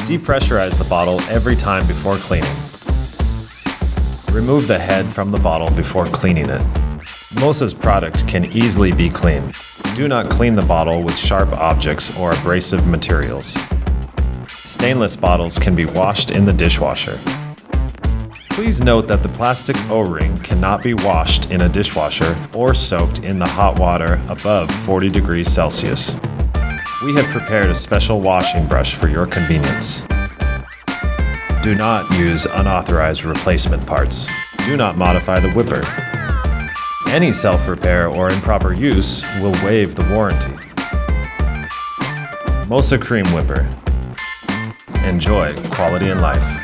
Depressurize the bottle every time before cleaning. Remove the head from the bottle before cleaning it. Mosa's product can easily be cleaned. Do not clean the bottle with sharp objects or abrasive materials. Stainless bottles can be washed in the dishwasher. Please note that the plastic O-ring cannot be washed in a dishwasher or soaked in the hot water above 40 degrees Celsius. We have prepared a special washing brush for your convenience. Do not use unauthorized replacement parts. Do not modify the whipper. Any self-repair or improper use will waive the warranty. Mosa Cream Whipper. Enjoy quality in life.